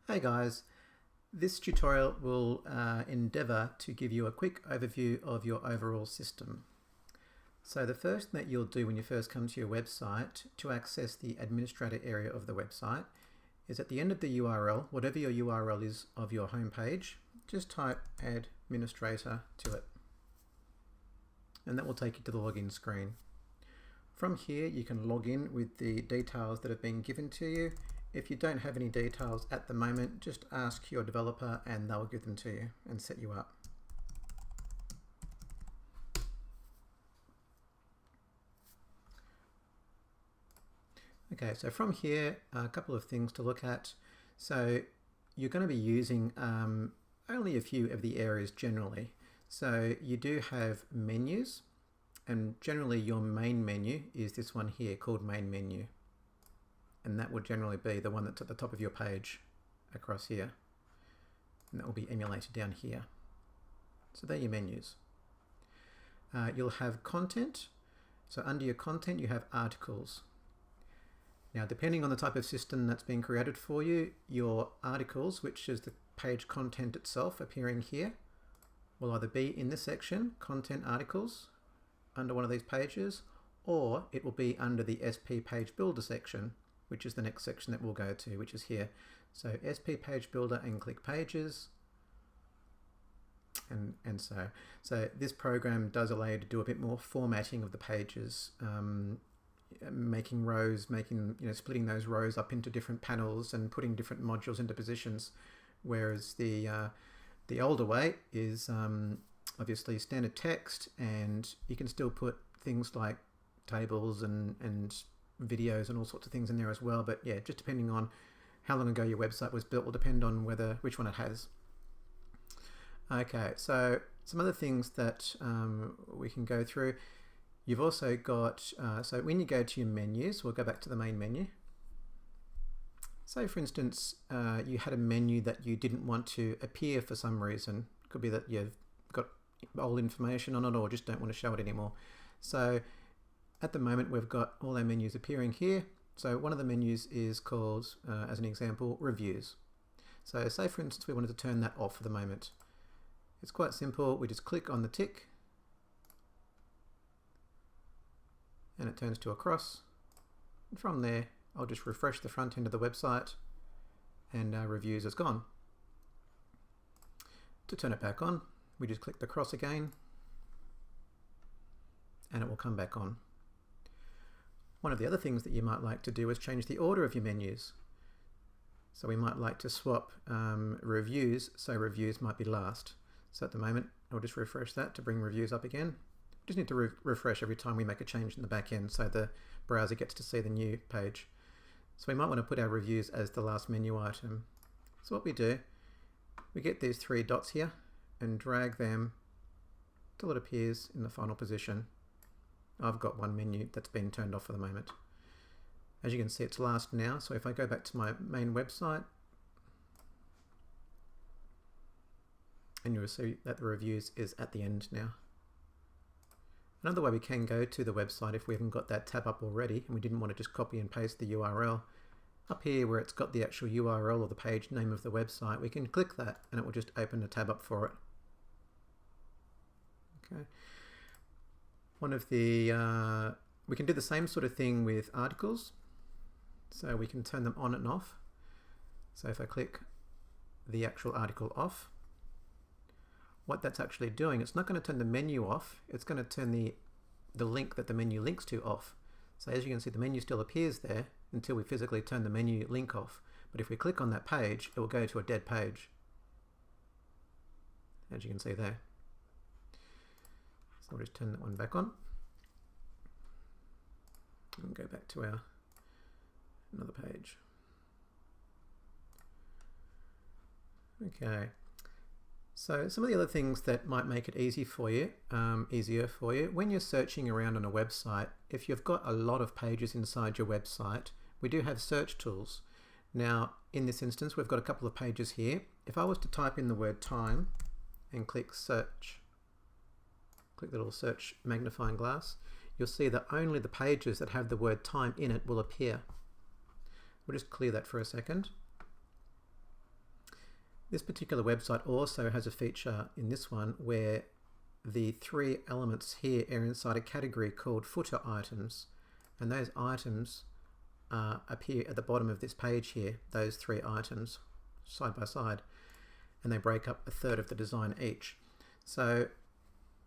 Hey guys, this tutorial will endeavour to give you a quick overview of your overall system. So the first thing that you'll do when you first come to your website to access the administrator area of the website is at the end of the URL, whatever your URL is of your home page, just type administrator to it. And that will take you to the login screen. From here you can log in with the details that have been given to you. If you don't have any details at the moment, just ask your developer and they'll give them to you and set you up. Okay, so from here, a couple of things to look at. So you're going to be using only a few of the areas generally. So you do have menus, and generally your main menu is this one here called main menu. And that would generally be the one that's at the top of your page across here. And that will be emulated down here. So they're your menus. You'll have content. So under your content you have articles. Now depending on the type of system that's being created for you, your articles, which is the page content itself appearing here, will either be in this section, content articles, under one of these pages, or it will be under the SP page builder section, which is the next section that we'll go to, which is here. So SP page builder and click pages. And so this program does allow you to do a bit more formatting of the pages, making rows, splitting those rows up into different panels and putting different modules into positions. Whereas the older way is obviously standard text, and you can still put things like tables and videos and all sorts of things in there as well, but yeah, just depending on how long ago your website was built will depend on which one it has. Okay, so some other things that we can go through. You've also got, so when you go to your menus, we'll go back to the main menu. Say for instance, you had a menu that you didn't want to appear for some reason. It could be that you've got old information on it or just don't want to show it anymore. So at the moment we've got all our menus appearing here. So one of the menus is called, as an example, reviews. So say for instance we wanted to turn that off for the moment. It's quite simple. We just click on the tick and it turns to a cross. And from there I'll just refresh the front end of the website and reviews is gone. To turn it back on, we just click the cross again and it will come back on. One of the other things that you might like to do is change the order of your menus. So we might like to swap reviews, so reviews might be last. So at the moment, I'll just refresh that to bring reviews up again. We just need to refresh every time we make a change in the back end so the browser gets to see the new page. So we might want to put our reviews as the last menu item. So what we do, we get these three dots here and drag them till it appears in the final position. I've got one menu that's been turned off for the moment. As you can see, it's last now. So if I go back to my main website, and you'll see that the reviews is at the end now. Another way we can go to the website if we haven't got that tab up already and we didn't want to just copy and paste the URL, up here where it's got the actual URL or the page name of the website, we can click that and it will just open a tab up for it. Okay. One of the, we can do the same sort of thing with articles. So we can turn them on and off. So if I click the actual article off, what that's actually doing, it's not going to turn the menu off, it's going to turn the link that the menu links to off. So as you can see, the menu still appears there until we physically turn the menu link off. But if we click on that page, it will go to a dead page, as you can see there. So we'll just turn that one back on and go back to our another page. Okay. So some of the other things that might make it easier for you, when you're searching around on a website, if you've got a lot of pages inside your website, we do have search tools. Now, in this instance, we've got a couple of pages here. If I was to type in the word time and click search, click the little search magnifying glass, you'll see that only the pages that have the word time in it will appear. We'll just clear that for a second. This particular website also has a feature in this one where the 3 elements here are inside a category called footer items, and those items appear at the bottom of this page here, those 3 items side by side, and they break up 1/3 of the design each. So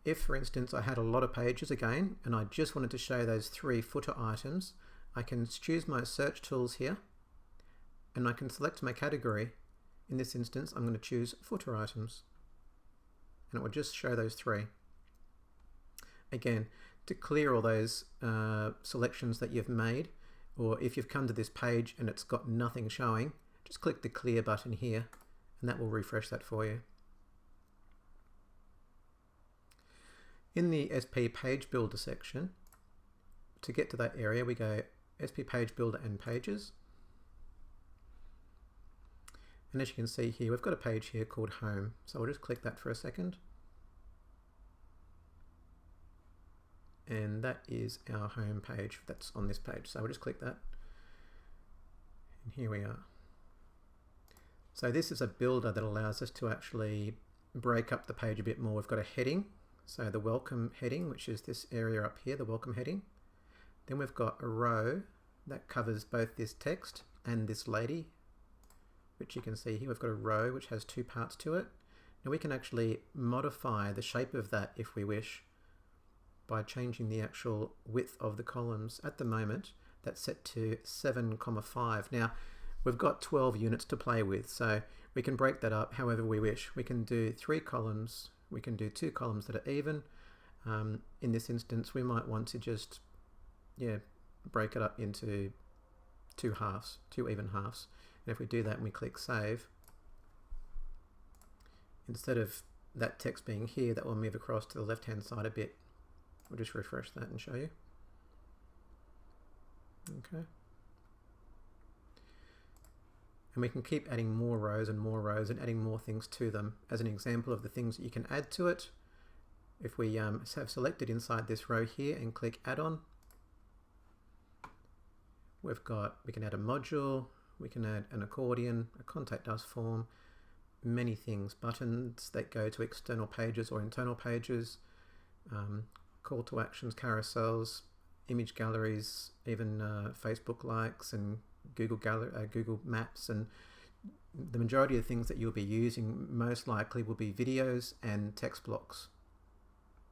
if, for instance, I had a lot of pages again and I just wanted to show those 3 footer items, I can choose my search tools here and I can select my category. In this instance, I'm going to choose footer items, and it will just show those 3. Again, to clear all those selections that you've made, or if you've come to this page and it's got nothing showing, just click the clear button here and that will refresh that for you. In the SP Page Builder section, to get to that area, we go SP Page Builder and Pages. And as you can see here, we've got a page here called Home. So we'll just click that for a second. And that is our home page that's on this page. So we'll just click that. And here we are. So this is a builder that allows us to actually break up the page a bit more. We've got a heading. So the welcome heading, which is this area up here, the welcome heading. Then we've got a row that covers both this text and this lady, which you can see here. We've got a row which has 2 parts to it. Now we can actually modify the shape of that if we wish by changing the actual width of the columns. At the moment, that's set to 7,5. Now we've got 12 units to play with, so we can break that up however we wish. We can do 3 columns, we can do 2 columns that are even. In this instance, we might want to just break it up into 2 halves, 2 even halves. And if we do that and we click Save, instead of that text being here, that will move across to the left-hand side a bit. We'll just refresh that and show you. Okay. And we can keep adding more rows and adding more things to them. As an example of the things that you can add to it, if we have selected inside this row here and click Add-on, we can add a module, we can add an accordion, a contact us form, many things, buttons that go to external pages or internal pages, call to actions, carousels, image galleries, even Facebook likes and Google Maps, and the majority of things that you'll be using most likely will be videos and text blocks.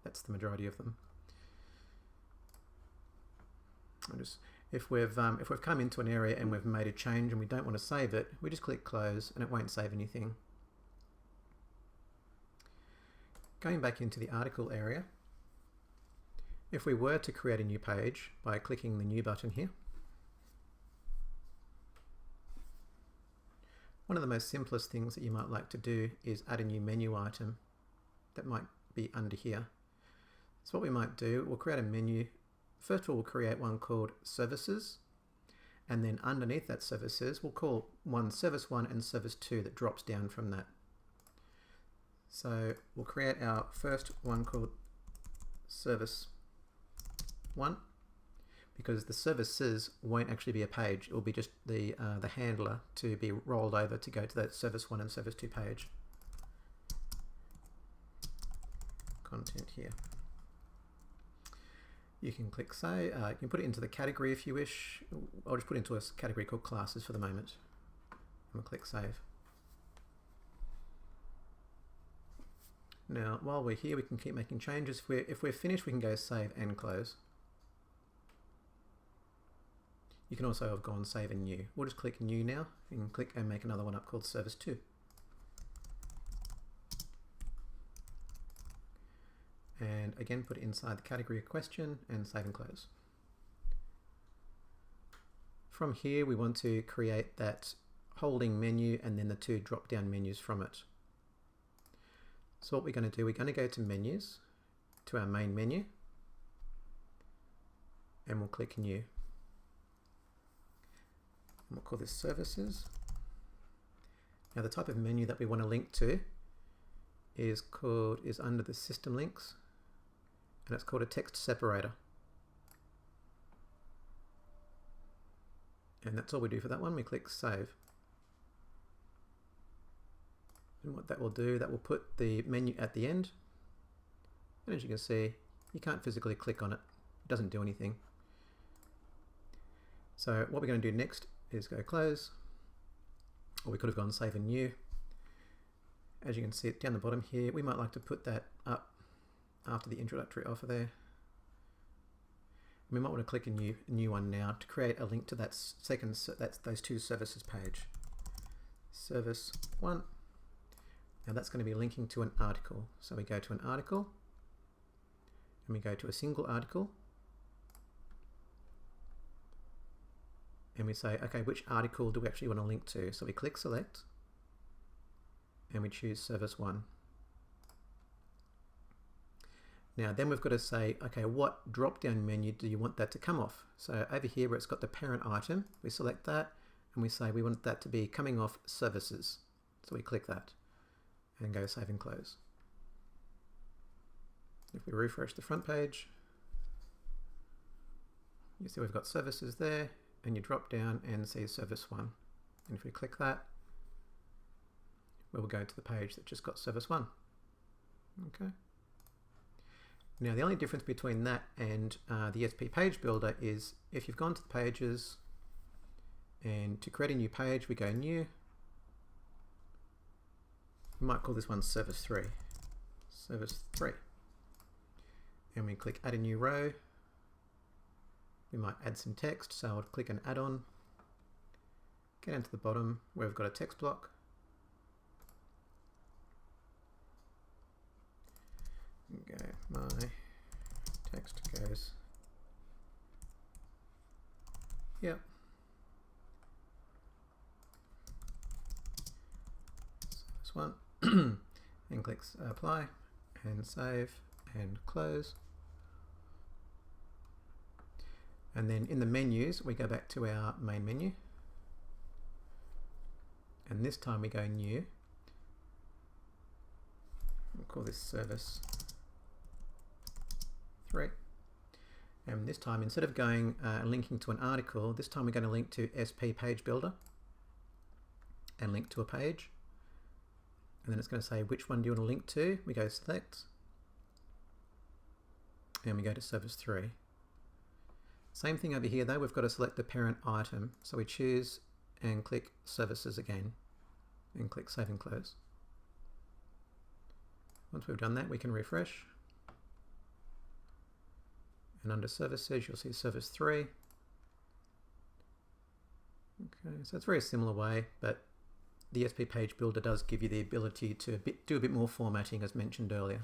That's the majority of them. If we've come into an area and we've made a change and we don't want to save it, we just click Close and it won't save anything. Going back into the article area, if we were to create a new page by clicking the New button here, one of the most simplest things that you might like to do is add a new menu item that might be under here. So what we might do, we'll create a menu. First of all, we'll create one called Services, and then underneath that Services, we'll call one Service 1 and Service 2 that drops down from that. So we'll create our first one called Service 1, because the services won't actually be a page. It will be just the handler to be rolled over to go to that Service 1 and Service 2 page. Content here. You can click Save. You can put it into the category if you wish. I'll just put it into a category called Classes for the moment. I'm going to click Save. Now, while we're here, we can keep making changes. If we're finished, we can go Save and Close. You can also have gone Save and New. We'll just click New now and click and make another one up called Service 2. And again, put it inside the category of question and Save and Close. From here, we want to create that holding menu and then the 2 drop-down menus from it. So what we're going to do, we're going to go to Menus, to our main menu, and we'll click New. And we'll call this Services. Now the type of menu that we want to link to is under the System Links, and it's called a text separator. And that's all we do for that one. We click Save. And what that will do, that will put the menu at the end. And as you can see, you can't physically click on it. It doesn't do anything. So what we're going to do next is go Close. Or we could have gone Save and New. As you can see it down the bottom here, we might like to put that up after the introductory offer there. We might want to click a new one now to create a link to that those two services page. Service 1. Now that's going to be linking to an article. So we go to an article and we go to a single article and we say, okay, which article do we actually want to link to? So we click Select and we choose Service 1. Now then we've got to say, okay, what drop-down menu do you want that to come off? So over here where it's got the parent item, we select that and we say we want that to be coming off Services. So we click that and go Save and Close. If we refresh the front page, you see we've got Services there, and you drop down and see Service 1. And if we click that, we'll go to the page that just got Service 1. Okay. Now the only difference between that and the SP page builder is if you've gone to the pages and to create a new page, we go New. We might call this one Service 3. Service 3. And we click Add a New Row. We might add some text, so I'll click an add-on. Get down to the bottom where we've got a text block. Go, my text goes here. So this one, and click Apply and Save and Close. And then in the menus, we go back to our main menu. And this time we go New. We'll call this Service 3. And this time, instead of going linking to an article, this time we're going to link to SP Page Builder and link to a page. And then it's going to say, which one do you want to link to? We go Select. And we go to Service 3. Same thing over here though, we've got to select the parent item. So we choose and click Services again and click Save and Close. Once we've done that, we can refresh. And under Services, you'll see Service 3. Okay, so it's a very similar way, but the SP Page Builder does give you the ability to do a bit more formatting as mentioned earlier.